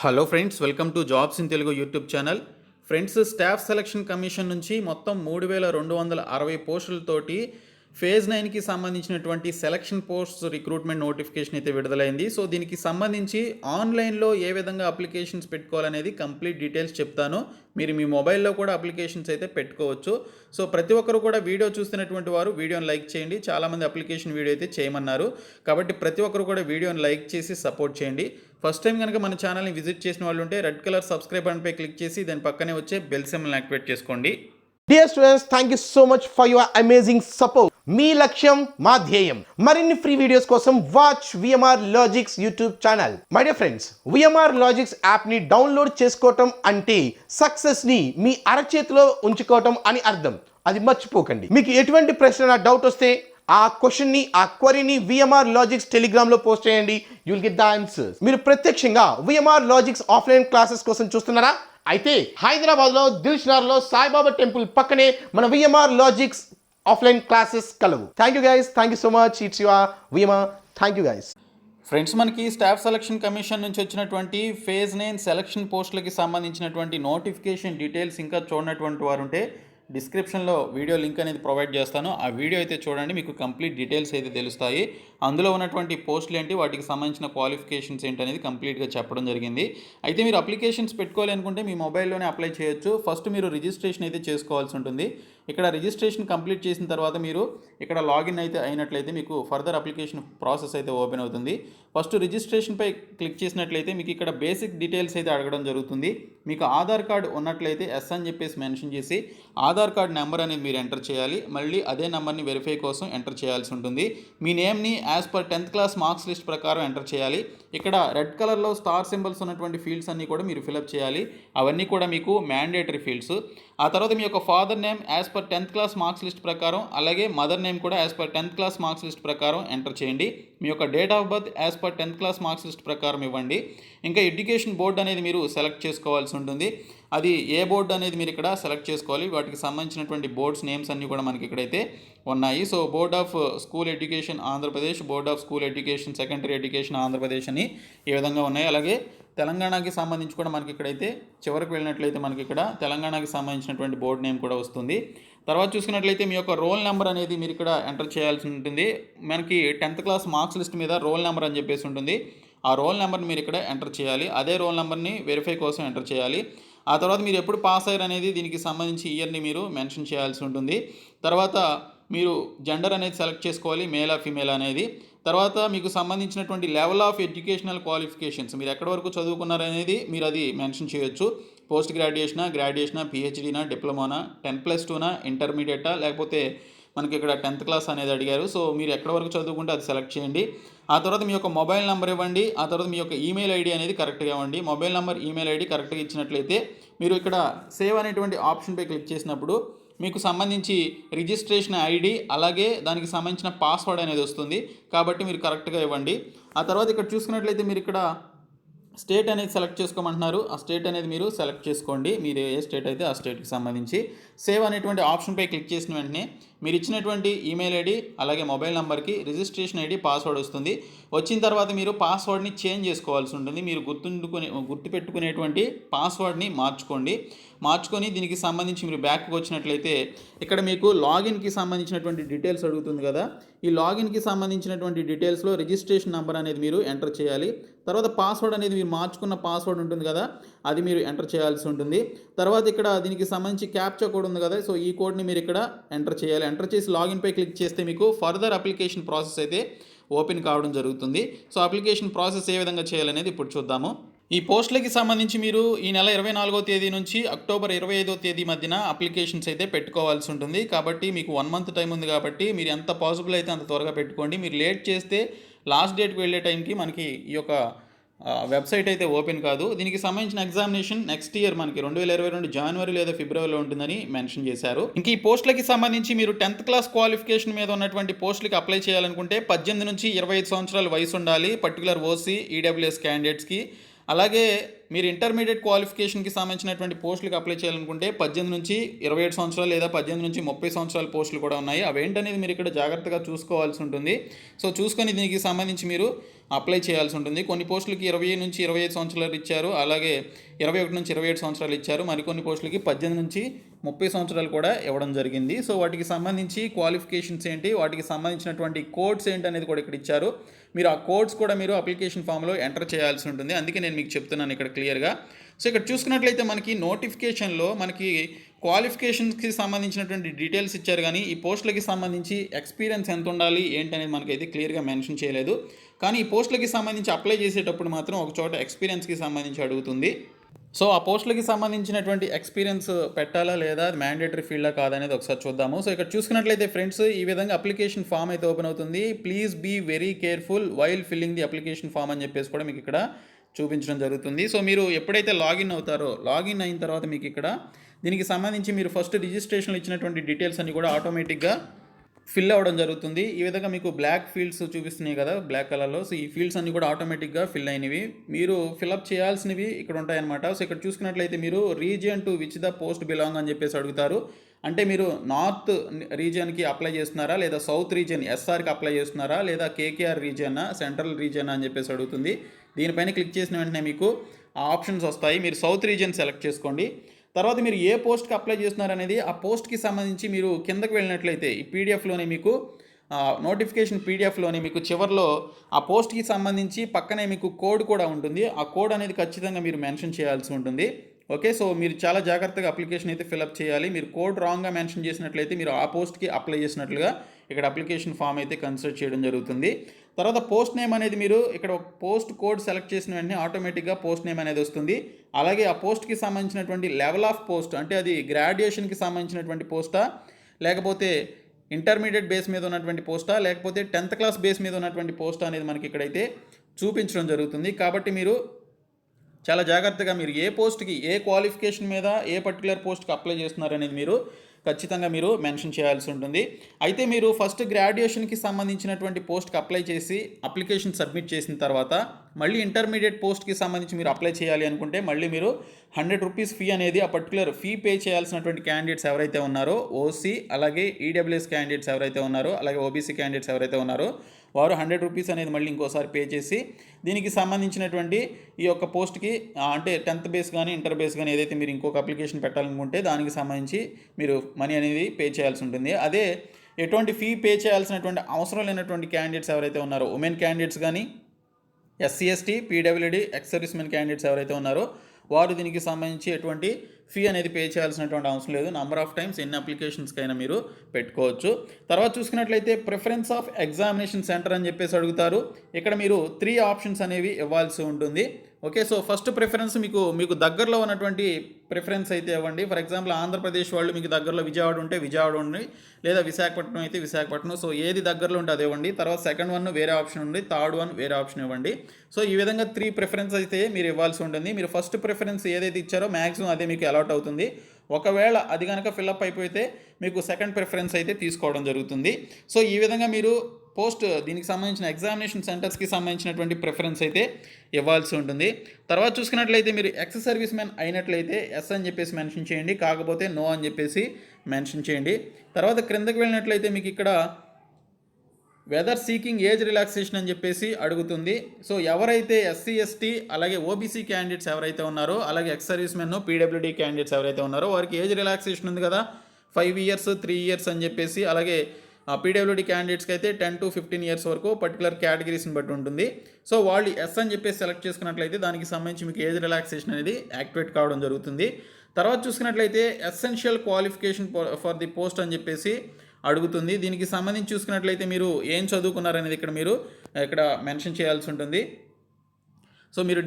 Hello friends, welcome to jobs in Telugu YouTube channel. Friends, staff selection commission నుంచి మొత్తం 3260 పోస్టులతోటి phase 9కి సంబంధించినటువంటి selection post recruitment notification అయితే విడుదలైంది. సో దీనికి సంబంధించి ఆన్లైన్లో ఏ విధంగా అప్లికేషన్స్ పెట్టుకోవాలనేది కంప్లీట్ డీటెయిల్స్ చెప్తాను. మీరు మీ మొబైల్లో కూడా అప్లికేషన్స్ అయితే పెట్టుకోవచ్చు. సో ప్రతి ఒక్కరు కూడా వీడియో చూస్తున్నటువంటి వారు వీడియోని లైక్ చేయండి. చాలామంది అప్లికేషన్ వీడియో అయితే చేయమన్నారు, కాబట్టి ప్రతి ఒక్కరు కూడా వీడియోని లైక్ చేసి సపోర్ట్ చేయండి. ఫస్ట్ టైం కనుక మన ఛానల్ని విజిట్ చేసిన వాళ్ళు ఉంటే రెడ్ కలర్ సబ్స్క్రైబ్ బటన్పై క్లిక్ చేసి దాని పక్కనే వచ్చే బెల్ సింబల్ని యాక్టివేట్ చేసుకోండి. Dear students, thank you so much for your amazing support. మీ లక్ష్యం మా ధ్యేయం. మరిన్ని ఫ్రీ వీడియోస్ కోసం watch VMR logics YouTube channel. My dear friends, VMR logics యాప్ని డౌన్లోడ్ చేసుకోవటం అంటే సక్సెస్ని మీ అరచేతిలో ఉంచుకోవటం అని అర్థం. అది మర్చిపోకండి. మీకు ఎటువంటి ప్రశ్న డౌట్ వస్తే ఆ క్వశ్చన్ని, ఆ క్వరీని విఎంఆర్ లాజిక్స్ టెలిగ్రామ్లో పోస్ట్ చేయండి. You will get the answers. మీరు ప్రత్యక్షంగా విఎంఆర్ లాజిక్స్ ఆఫ్లైన్ క్లాసెస్ కోసం చూస్తున్నారా? అయితే హైదరాబాద్లో దిల్షుఖ్నగర్లో సాయిబాబా టెంపుల్ పక్కనే మన విఎంఆర్ లాజిక్స్ ఆఫ్లైన్ క్లాసెస్ కలవు. Thank you guys, thank you so much. It's your VMR. Thank you guys. Friends, మనకి స్టాఫ్ సెలక్షన్ కమిషన్ నుంచి వచ్చినటువంటి ఫేజ్ 9 సెలక్షన్ పోస్టులకి సంబంధించినటువంటి నోటిఫికేషన్ డీటెయిల్స్ ఇంకా చూడనటువంటి వారు ఉంటే డిస్క్రిప్షన్లో వీడియో లింక్ అనేది ప్రొవైడ్ చేస్తాను. ఆ వీడియో అయితే చూడండి, మీకు కంప్లీట్ డీటెయిల్స్ అయితే తెలుస్తాయి. అందులో ఉన్నటువంటి పోస్టులు ఏంటి, వాటికి సంబంధించిన క్వాలిఫికేషన్స్ ఏంటి అనేది కంప్లీట్గా చెప్పడం జరిగింది. అయితే మీరు అప్లికేషన్స్ పెట్టుకోవాలనుకుంటే మీ మొబైల్లోనే అప్లై చేయొచ్చు. ఫస్ట్ మీరు రిజిస్ట్రేషన్ అయితే చేసుకోవాల్సి ఉంటుంది. ఇక్కడ రిజిస్ట్రేషన్ కంప్లీట్ చేసిన తర్వాత మీరు ఇక్కడ లాగిన్ అయితే అయినట్లయితే మీకు ఫర్దర్ అప్లికేషన్ ప్రాసెస్ అయితే ఓపెన్ అవుతుంది. ఫస్ట్ రిజిస్ట్రేషన్పై క్లిక్ చేసినట్లయితే మీకు ఇక్కడ బేసిక్ డీటెయిల్స్ అయితే అడగడం జరుగుతుంది. మీకు ఆధార్ కార్డు ఉన్నట్లయితే ఎస్ అని చెప్పేసి మెన్షన్ చేసి ఆధార్ కార్డ్ నెంబర్ అనేది మీరు ఎంటర్ చేయాలి. మళ్ళీ అదే నెంబర్ని వెరిఫై కోసం ఎంటర్ చేయాల్సి ఉంటుంది. మీ నేమ్ని as per 10th class marks list ప్రకారం ఎంటర్ చేయాలి. ఇక్కడ రెడ్ కలర్లో స్టార్ సింబల్స్ ఉన్నటువంటి ఫీల్డ్స్ అన్నీ కూడా మీరు ఫిలప్ చేయాలి. అవన్నీ కూడా మీకు మ్యాండేటరీ ఫీల్డ్స్. ఆ తర్వాత మీ యొక్క father name as per 10th class marks list ప్రకారం, అలాగే మదర్ నేమ్ కూడా as per 10th class marks list ప్రకారం ఎంటర్ చేయండి. మీ యొక్క date of birth as per 10th class marks list ప్రకారం ఇవ్వండి. ఇంకా ఎడ్యుకేషన్ బోర్డు అనేది మీరు సెలెక్ట్ చేసుకోవాల్సి ఉంటుంది. అది ఏ బోర్డు అనేది మీరు ఇక్కడ సెలెక్ట్ చేసుకోవాలి. వాటికి సంబంధించినటువంటి బోర్డ్స్ నేమ్స్ అన్నీ కూడా మనకి ఇక్కడైతే ఉన్నాయి. So board of school education Andhra Pradesh, board of school education secondary education Andhra Pradesh అని ఈ విధంగా ఉన్నాయి. అలాగే తెలంగాణకి సంబంధించి కూడా మనకి ఇక్కడైతే చివరికి వెళ్ళినట్లయితే మనకి ఇక్కడ తెలంగాణకి సంబంధించినటువంటి బోర్డు నేమ్ కూడా వస్తుంది. తర్వాత చూసుకున్నట్లయితే మీ యొక్క రోల్ నెంబర్ అనేది మీరు ఇక్కడ ఎంటర్ చేయాల్సి ఉంటుంది. మనకి 10th క్లాస్ మార్క్స్ లిస్ట్ మీద రోల్ నెంబర్ అని చెప్పేసి ఉంటుంది. ఆ రోల్ నెంబర్ని మీరు ఇక్కడ ఎంటర్ చేయాలి. అదే రోల్ నెంబర్ని వెరిఫై కోసం ఎంటర్ చేయాలి. ఆ తర్వాత మీరు ఎప్పుడు పాస్ అయ్యారు అనేది దీనికి సంబంధించి ఇయర్ని మీరు మెన్షన్ చేయాల్సి ఉంటుంది. తర్వాత మీరు జెండర్ అనేది సెలెక్ట్ చేసుకోవాలి, మేలా ఫీమేల్ అనేది. తర్వాత మీకు సంబంధించినటువంటి లెవెల్ ఆఫ్ ఎడ్యుకేషనల్ క్వాలిఫికేషన్స్, మీరు ఎక్కడి వరకు చదువుకున్నారనేది మీరు అది మెన్షన్ చేయొచ్చు. పోస్ట్ గ్రాడ్యుయేషనా, పిహెచ్డీనా, డిప్లొమానా, 10+2నా, ఇంటర్మీడియటా, లేకపోతే మనకి ఇక్కడ 10th క్లాస్ అనేది అడిగారు. సో మీరు ఎక్కడి వరకు చదువుకుంటే అది సెలెక్ట్ చేయండి. ఆ తర్వాత మీ యొక్క మొబైల్ నెంబర్ ఇవ్వండి. ఆ తర్వాత మీ యొక్క ఈమెయిల్ ఐడి అనేది కరెక్ట్గా ఇవ్వండి. మొబైల్ నెంబర్, ఈమెయిల్ ఐడి కరెక్ట్గా ఇచ్చినట్లయితే మీరు ఇక్కడ సేవ్ అనేటువంటి ఆప్షన్పై క్లిక్ చేసినప్పుడు మీకు సంబంధించి రిజిస్ట్రేషన్ ఐడి అలాగే దానికి సంబంధించిన పాస్వర్డ్ అనేది వస్తుంది. కాబట్టి మీరు కరెక్ట్గా ఇవ్వండి. ఆ తర్వాత ఇక్కడ చూసుకున్నట్లయితే మీరు ఇక్కడ స్టేట్ అనేది సెలెక్ట్ చేసుకోమంటున్నారు. ఆ స్టేట్ అనేది మీరు సెలెక్ట్ చేసుకోండి. మీరు ఏ స్టేట్ అయితే ఆ స్టేట్కి సంబంధించి సేవ్ అనేటువంటి ఆప్షన్పై క్లిక్ చేసిన వెంటనే మీరు ఇచ్చినటువంటి ఈమెయిల్ ఐడి అలాగే మొబైల్ నెంబర్కి రిజిస్ట్రేషన్ ఐడి, పాస్వర్డ్ వస్తుంది. వచ్చిన తర్వాత మీరు పాస్వర్డ్ని చేంజ్ చేసుకోవాల్సి ఉంటుంది. మీరు గుర్తుపెట్టుకునేటువంటి పాస్వర్డ్ని మార్చుకొని దీనికి సంబంధించి మీరు బ్యాక్కి వచ్చినట్లయితే ఇక్కడ మీకు లాగిన్కి సంబంధించినటువంటి డీటెయిల్స్ అడుగుతుంది కదా. ఈ లాగిన్కి సంబంధించినటువంటి డీటెయిల్స్లో రిజిస్ట్రేషన్ నెంబర్ అనేది మీరు ఎంటర్ చేయాలి. తర్వాత పాస్వర్డ్ అనేది మీరు మార్చుకున్న పాస్వర్డ్ ఉంటుంది కదా, అది మీరు ఎంటర్ చేయాల్సి ఉంటుంది. తర్వాత ఇక్కడ దీనికి సంబంధించి క్యాప్చా కోడ్ ఉంది కదా, సో ఈ కోడ్ని మీరు ఇక్కడ ఎంటర్ చేయాలి. ఎంటర్ చేసి లాగిన్పై క్లిక్ చేస్తే మీకు ఫర్దర్ అప్లికేషన్ ప్రాసెస్ అయితే ఓపెన్ కావడం జరుగుతుంది. సో అప్లికేషన్ ప్రాసెస్ ఏ విధంగా చేయాలనేది ఇప్పుడు చూద్దాము. ఈ పోస్టులకి సంబంధించి మీరు ఈ నెల 24వ తేదీ నుంచి అక్టోబర్ 25వ తేదీ మధ్యన అప్లికేషన్స్ అయితే పెట్టుకోవాల్సి ఉంటుంది. కాబట్టి మీకు 1 మంత్ టైం ఉంది. కాబట్టి మీరు ఎంత పాసిబుల్ అయితే అంత త్వరగా పెట్టుకోండి. మీరు లేట్ చేస్తే లాస్ట్ డేట్కి వెళ్ళే టైంకి మనకి ఈ యొక్క వెబ్సైట్ అయితే ఓపెన్ కాదు. దీనికి సంబంధించిన ఎగ్జామినేషన్ నెక్స్ట్ ఇయర్ మనకి 2022 జనవరి లేదా ఫిబ్రవరిలో ఉంటుందని మెన్షన్ చేశారు. ఇంక ఈ పోస్టులకి సంబంధించి మీరు 10th క్లాస్ క్వాలిఫికేషన్ మీద ఉన్నటువంటి పోస్టులకి అప్లై చేయాలనుకుంటే 18 నుంచి 25 సంవత్సరాల వయసు ఉండాలి. పర్టికులర్ ఓసీ, ఈడబ్ల్యూఎస్ క్యాండిడేట్స్కి. అలాగే మీరు ఇంటర్మీడియట్ క్వాలిఫికేషన్కి సంబంధించినటువంటి పోస్టులకు అప్లై చేయాలనుకుంటే 18 నుంచి 27 సంవత్సరాలు లేదా 18 నుంచి 30 సంవత్సరాల పోస్టులు కూడా ఉన్నాయి. అవేంటనేది మీరు ఇక్కడ జాగ్రత్తగా చూసుకోవాల్సి ఉంటుంది. సో చూసుకొని దీనికి సంబంధించి మీరు అప్లై చేయాల్సి ఉంటుంది. కొన్ని పోస్టులకి 20 నుంచి 25 సంవత్సరాలు ఇచ్చారు, అలాగే 21 నుంచి 27 సంవత్సరాలు ఇచ్చారు. మరికొన్ని పోస్టులకి 18 నుంచి 30 సంవత్సరాలు కూడా ఇవ్వడం జరిగింది. సో వాటికి సంబంధించి క్వాలిఫికేషన్స్ ఏంటి, వాటికి సంబంధించినటువంటి కోడ్స్ ఏంటి అనేది కూడా ఇక్కడ ఇచ్చారు. మీరు ఆ కోడ్స్ కూడా మీరు అప్లికేషన్ ఫామ్లో ఎంటర్ చేయాల్సి ఉంటుంది. అందుకే నేను మీకు చెప్తున్నాను ఇక్కడ క్లియర్గా. సో ఇక్కడ చూసుకున్నట్లయితే మనకి నోటిఫికేషన్లో మనకి క్వాలిఫికేషన్స్కి సంబంధించినటువంటి డీటెయిల్స్ ఇచ్చారు, కానీ ఈ పోస్టులకి సంబంధించి ఎక్స్పీరియన్స్ ఎంత ఉండాలి ఏంటనేది మనకైతే క్లియర్గా మెన్షన్ చేయలేదు. కానీ ఈ పోస్టులకి సంబంధించి అప్లై చేసేటప్పుడు మాత్రం ఒక చోట ఎక్స్పీరియన్స్కి సంబంధించి అడుగుతుంది. సో ఆ పోస్టులకి సంబంధించినటువంటి ఎక్స్పీరియన్స్ పెట్టాలా లేదా, అది మ్యాండేటరీ ఫీల్డా కాదనేది ఒకసారి చూద్దాము. సో ఇక్కడ చూసుకున్నట్లయితే ఫ్రెండ్స్, ఈ విధంగా అప్లికేషన్ ఫామ్ అయితే ఓపెన్ అవుతుంది. Please be very careful while filling the application form అని చెప్పేసి కూడా మీకు ఇక్కడ చూపించడం జరుగుతుంది. సో మీరు ఎప్పుడైతే లాగిన్ అవుతారో, లాగిన్ అయిన తర్వాత మీకు ఇక్కడ దీనికి సంబంధించి మీరు ఫస్ట్ రిజిస్ట్రేషన్లో ఇచ్చినటువంటి డీటెయిల్స్ అన్ని కూడా ఆటోమేటిక్గా ఫిల్ అవ్వడం జరుగుతుంది. ఈ విధంగా మీకు బ్లాక్ ఫీల్డ్స్ చూపిస్తున్నాయి కదా, బ్లాక్ కలర్లో. సో ఈ ఫీల్డ్స్ అన్ని కూడా ఆటోమేటిక్గా ఫిల్ అయినవి. మీరు ఫిల్అప్ చేయాల్సినవి ఇక్కడ ఉంటాయన్నమాట. సో ఇక్కడ చూసుకున్నట్లయితే మీరు region to which the post belong అని చెప్పేసి అడుగుతారు. అంటే మీరు నార్త్ రీజియన్కి అప్లై చేస్తున్నారా, లేదా సౌత్ రీజియన్ ఎస్ఆర్కి అప్లై చేస్తున్నారా, లేదా కేకేఆర్ రీజియనా, సెంట్రల్ రీజియనా అని చెప్పేసి అడుగుతుంది. దీనిపైన క్లిక్ చేసిన వెంటనే మీకు ఆ ఆప్షన్స్ వస్తాయి. మీరు సౌత్ రీజియన్ సెలెక్ట్ చేసుకోండి. తర్వాత మీరు ఏ పోస్ట్కి అప్లై చేస్తున్నారనేది ఆ పోస్ట్కి సంబంధించి మీరు కిందకు వెళ్ళినట్లయితే ఈ పీడిఎఫ్లోనే మీకు నోటిఫికేషన్ పీడిఎఫ్లోనే మీకు చివరిలో ఆ పోస్ట్కి సంబంధించి పక్కనే మీకు కోడ్ కూడా ఉంటుంది. ఆ కోడ్ అనేది ఖచ్చితంగా మీరు మెన్షన్ చేయాల్సి ఉంటుంది. ఓకే, సో మీరు చాలా జాగ్రత్తగా అప్లికేషన్ అయితే ఫిల్అప్ చేయాలి. మీరు కోడ్ రాంగ్గా మెన్షన్ చేసినట్లయితే మీరు ఆ పోస్ట్కి అప్లై చేసినట్లుగా ఇక్కడ అప్లికేషన్ ఫామ్ అయితే కన్సిడర్ చేయడం జరుగుతుంది. తర్వాత పోస్ట్ నేమ్ అనేది మీరు ఇక్కడ పోస్ట్ కోడ్ సెలెక్ట్ చేసిన వెంటనే ఆటోమేటిక్గా పోస్ట్ నేమ్ అనేది వస్తుంది. అలాగే ఆ పోస్ట్కి సంబంధించినటువంటి లెవెల్ ఆఫ్ పోస్ట్, అంటే అది గ్రాడ్యుయేషన్కి సంబంధించినటువంటి పోస్టా, లేకపోతే ఇంటర్మీడియట్ బేస్ మీద ఉన్నటువంటి పోస్టా, లేకపోతే 10th క్లాస్ బేస్ మీద ఉన్నటువంటి పోస్టా అనేది మనకి ఇక్కడైతే చూపించడం జరుగుతుంది. కాబట్టి మీరు చాలా జాగ్రత్తగా మీరు ఏ పోస్ట్కి, ఏ క్వాలిఫికేషన్ మీద ఏ పర్టికులర్ పోస్ట్కి అప్లై చేస్తున్నారనేది మీరు ఖచ్చితంగా మీరు మెన్షన్ చేయాల్సి ఉంటుంది. అయితే మీరు ఫస్ట్ గ్రాడ్యుయేషన్కి సంబంధించినటువంటి పోస్ట్కి అప్లై చేసి అప్లికేషన్ సబ్మిట్ చేసిన తర్వాత మళ్ళీ ఇంటర్మీడియట్ పోస్ట్కి సంబంధించి మీరు అప్లై చేయాలి అనుకుంటే మళ్ళీ మీరు 100 రూపీస్ ఫీ అనేది, ఆ పర్టికులర్ ఫీ పే చేయాల్సినటువంటి క్యాండిడేట్స్ ఎవరైతే ఉన్నారో, ఓసీ అలాగే ఈడబ్ల్యూఎస్ క్యాండిడేట్స్ ఎవరైతే ఉన్నారో, అలాగే ఓబీసీ క్యాండిడేట్స్ ఎవరైతే ఉన్నారో వారు 100 రూపీస్ అనేది మళ్ళీ ఇంకోసారి పే చేసి దీనికి సంబంధించినటువంటి ఈ యొక్క పోస్ట్కి, అంటే 10th బేస్ కానీ ఇంటర్ బేస్ కానీ ఏదైతే మీరు ఇంకొక అప్లికేషన్ పెట్టాలనుకుంటే దానికి సంబంధించి మీరు మనీ అనేది పే చేయాల్సి ఉంటుంది. అదే ఎటువంటి ఫీ పే చేయాల్సినటువంటి అవసరం లేనటువంటి క్యాండిడేట్స్ ఎవరైతే ఉన్నారో, ఉమెన్ క్యాండిడేట్స్ కానీ, SC ST, PWD, ex servicemen candidates ఎవరైతే ఉన్నారో వారు దీనికి సంబంధించి ఎటువంటి ఫీ అనేది పే చేయాల్సినటువంటి అవసరం లేదు. నంబర్ ఆఫ్ టైమ్స్ ఎన్ని అప్లికేషన్స్కైనా మీరు పెట్టుకోవచ్చు. తర్వాత చూసుకున్నట్లయితే ప్రిఫరెన్స్ ఆఫ్ ఎగ్జామినేషన్ సెంటర్ అని చెప్పేసి అడుగుతారు. ఇక్కడ మీరు 3 ఆప్షన్స్ అనేవి ఇవ్వాల్సి ఉంటుంది. ఓకే, సో ఫస్ట్ ప్రిఫరెన్స్ మీకు దగ్గరలో ఉన్నటువంటి ప్రిఫరెన్స్ అయితే ఇవ్వండి. ఫర్ ఎగ్జాంపుల్ ఆంధ్రప్రదేశ్ వాళ్ళు మీకు దగ్గరలో విజయవాడ ఉంటే విజయవాడ ఉండి, లేదా విశాఖపట్నం అయితే విశాఖపట్నం. సో ఏది దగ్గరలో ఉంటే అది ఇవ్వండి. తర్వాత సెకండ్ వన్ వేరే ఆప్షన్ ఉంది, థర్డ్ వన్ వేరే ఆప్షన్ ఇవ్వండి. సో ఈ విధంగా 3 ప్రిఫరెన్స్ అయితే మీరు ఇవ్వాల్సి ఉంటుంది. మీరు ఫస్ట్ ప్రిఫరెన్స్ ఏదైతే ఇచ్చారో మ్యాక్సిమం అదే మీకు అలాట్ అవుతుంది. ఒకవేళ అది కనుక ఫిల్అప్ అయిపోతే మీకు సెకండ్ ప్రిఫరెన్స్ అయితే తీసుకోవడం జరుగుతుంది. సో ఈ విధంగా మీరు దీనికి సంబంధించిన ఎగ్జామినేషన్ సెంటర్స్కి సంబంధించినటువంటి ప్రిఫరెన్స్ అయితే ఇవ్వాల్సి ఉంటుంది. తర్వాత చూసుకున్నట్లయితే మీరు ఎక్స్ సర్వీస్ మెన్ అయినట్లయితే ఎస్ అని చెప్పేసి మెన్షన్ చేయండి, కాకపోతే నో అని చెప్పేసి మెన్షన్ చేయండి. తర్వాత క్రిందకి వెళ్ళినట్లయితే మీకు ఇక్కడ వెదర్ సీకింగ్ ఏజ్ రిలాక్సేషన్ అని చెప్పేసి అడుగుతుంది. సో ఎవరైతే ఎస్సీ ఎస్టీ అలాగే ఓబీసీ క్యాండిడేట్స్ ఎవరైతే ఉన్నారో, అలాగే ex service men, PWD candidates ఎవరైతే ఉన్నారో వారికి ఏజ్ రిలాక్సేషన్ ఉంది కదా, 5 years 3 years అని చెప్పేసి. అలాగే పీడబ్ల్యూడీ క్యాండిడేట్స్కి అయితే 10 to 15 years వరకు పర్టికులర్ కేటగిరీస్ని బట్టి ఉంటుంది. సో వాళ్ళు ఎస్ అని చెప్పేసి సెలెక్ట్ చేసుకున్నట్లయితే దానికి సంబంధించి మీకు ఏజ్ రిలాక్సేషన్ అనేది యాక్టివేట్ కావడం జరుగుతుంది. తర్వాత చూసుకున్నట్లయితే essential qualification for the post అని చెప్పేసి అడుగుతుంది. దీనికి సంబంధించి చూసుకున్నట్లయితే మీరు ఏం చదువుకున్నారనేది ఇక్కడ మెన్షన్ చేయాల్సి ఉంటుంది. సో మీరు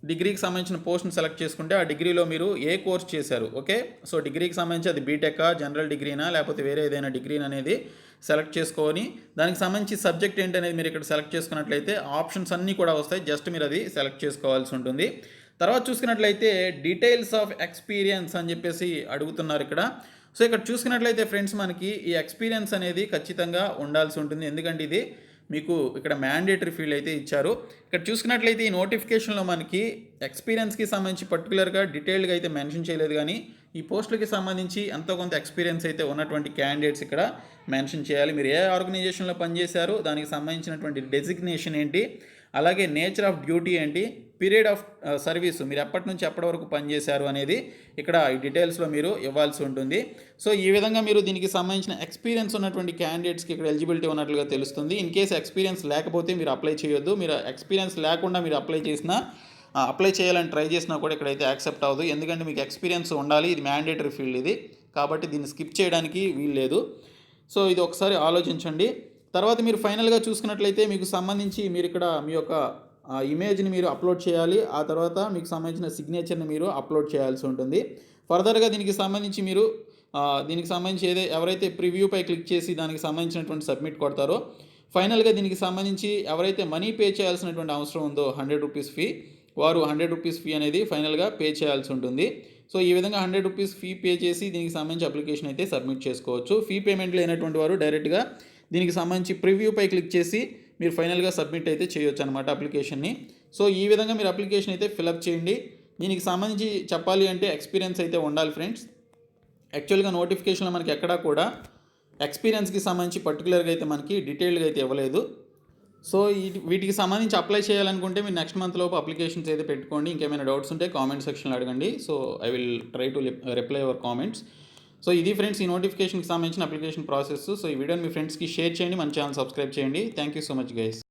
డిగ్రీకి సంబంధించిన పోస్ట్ని సెలెక్ట్ చేసుకుంటే ఆ డిగ్రీలో మీరు ఏ కోర్స్ చేశారు. ఓకే, సో డిగ్రీకి సంబంధించి అది బీటెకా, జనరల్ డిగ్రీనా, లేకపోతే వేరే ఏదైనా డిగ్రీని అనేది సెలెక్ట్ చేసుకొని దానికి సంబంధించి సబ్జెక్ట్ ఏంటనేది మీరు ఇక్కడ సెలెక్ట్ చేసుకున్నట్లయితే ఆప్షన్స్ అన్నీ కూడా వస్తాయి. జస్ట్ మీరు అది సెలెక్ట్ చేసుకోవాల్సి ఉంటుంది. తర్వాత చూసుకున్నట్లయితే డీటెయిల్స్ ఆఫ్ ఎక్స్పీరియన్స్ అని చెప్పేసి అడుగుతున్నారు ఇక్కడ. సో ఇక్కడ చూసుకున్నట్లయితే ఫ్రెండ్స్ మనకి ఈ ఎక్స్పీరియన్స్ అనేది ఖచ్చితంగా ఉండాల్సి ఉంటుంది. ఎందుకంటే ఇది మీకు ఇక్కడ మ్యాండేటరీ ఫీల్డ్ అయితే ఇచ్చారు. ఇక్కడ చూసుకున్నట్లయితే ఈ నోటిఫికేషన్లో మనకి ఎక్స్పీరియన్స్కి సంబంధించి పర్టికులర్గా డీటెయిల్డ్గా అయితే మెన్షన్ చేయలేదు, కానీ ఈ పోస్టులకి సంబంధించి ఎంతో కొంత ఎక్స్పీరియన్స్ అయితే ఉన్నటువంటి క్యాండిడేట్స్ ఇక్కడ మెన్షన్ చేయాలి. మీరు ఏ ఆర్గనైజేషన్లో పనిచేశారు, దానికి సంబంధించినటువంటి డెసిగ్నేషన్ ఏంటి, అలాగే నేచర్ ఆఫ్ డ్యూటీ ఏంటి, పీరియడ్ ఆఫ్ సర్వీస్ మీరు ఎప్పటి నుంచి ఎప్పటి వరకు పనిచేశారు అనేది ఇక్కడ ఈ డీటెయిల్స్లో మీరు ఇవ్వాల్సి ఉంటుంది. సో ఈ విధంగా మీరు దీనికి సంబంధించిన ఎక్స్పీరియన్స్ ఉన్నటువంటి క్యాండిడేట్స్కి ఇక్కడ ఎలిజిబిలిటీ ఉన్నట్లుగా తెలుస్తుంది. ఇన్ కేసు ఎక్స్పీరియన్స్ లేకపోతే మీరు అప్లై చేయొద్దు. మీరు ఎక్స్పీరియన్స్ లేకుండా మీరు అప్లై చేయాలని ట్రై చేసినా కూడా ఇక్కడైతే యాక్సెప్ట్ అవ్వదు, ఎందుకంటే మీకు ఎక్స్పీరియన్స్ ఉండాలి. ఇది మ్యాండేటరీ ఫీల్డ్ ఇది, కాబట్టి దీన్ని స్కిప్ చేయడానికి వీల్లేదు. సో ఇది ఒకసారి ఆలోచించండి. తర్వాత మీరు ఫైనల్గా చూసుకున్నట్లయితే మీకు సంబంధించి మీరు ఇక్కడ మీ యొక్క ఇమేజ్ని మీరు అప్లోడ్ చేయాలి. ఆ తర్వాత మీకు సంబంధించిన సిగ్నేచర్ని మీరు అప్లోడ్ చేయాల్సి ఉంటుంది. ఫర్దర్గా దీనికి సంబంధించి మీరు ఎవరైతే ప్రివ్యూపై క్లిక్ చేసి దానికి సంబంధించినటువంటి సబ్మిట్ కొడతారో, ఫైనల్గా దీనికి సంబంధించి ఎవరైతే మనీ పే చేయాల్సినటువంటి అవసరం ఉందో 100 రూపీస్ ఫీ, వారు 100 రూపీస్ ఫీ అనేది ఫైనల్గా పే చేయాల్సి ఉంటుంది. సో ఈ విధంగా 100 రూపీస్ ఫీ పే చేసి దీనికి సంబంధించి అప్లికేషన్ అయితే సబ్మిట్ చేసుకోవచ్చు. ఫీ పేమెంట్ లేనటువంటి వారు డైరెక్ట్గా దీనికి సంబంధించి ప్రివ్యూపై క్లిక్ చేసి మీరు ఫైనల్గా సబ్మిట్ అయితే చేయొచ్చు అనమాట అప్లికేషన్ని. సో ఈ విధంగా మీరు అప్లికేషన్ అయితే ఫిలప్ చేయండి. దీనికి సంబంధించి చెప్పాలి అంటే ఎక్స్పీరియన్స్ అయితే ఉండాలి ఫ్రెండ్స్. యాక్చువల్గా నోటిఫికేషన్లో మనకి ఎక్కడా కూడా ఎక్స్పీరియన్స్కి సంబంధించి పర్టికులర్గా అయితే మనకి డీటెయిల్గా అయితే ఇవ్వలేదు. సో వీటికి సంబంధించి అప్లై చేయాలనుకుంటే మీరు నెక్స్ట్ మంత్ లోపు అప్లికేషన్స్ అయితే పెట్టుకోండి. ఇంకేమైనా డౌట్స్ ఉంటే కామెంట్ సెక్షన్లో అడగండి. So I will try to reply your comments. So ఇది ఫ్రెండ్స్ ఈ నోటిఫికేషన్కి సంబంధించిన అప్లికేషన్ ప్రాసెస్. సో ఈ వీడియోని మీ ఫ్రెండ్స్కి షేర్ చేయండి, మన ఛానల్ సబ్స్క్రైబ్ చేయండి. Thank you so much guys.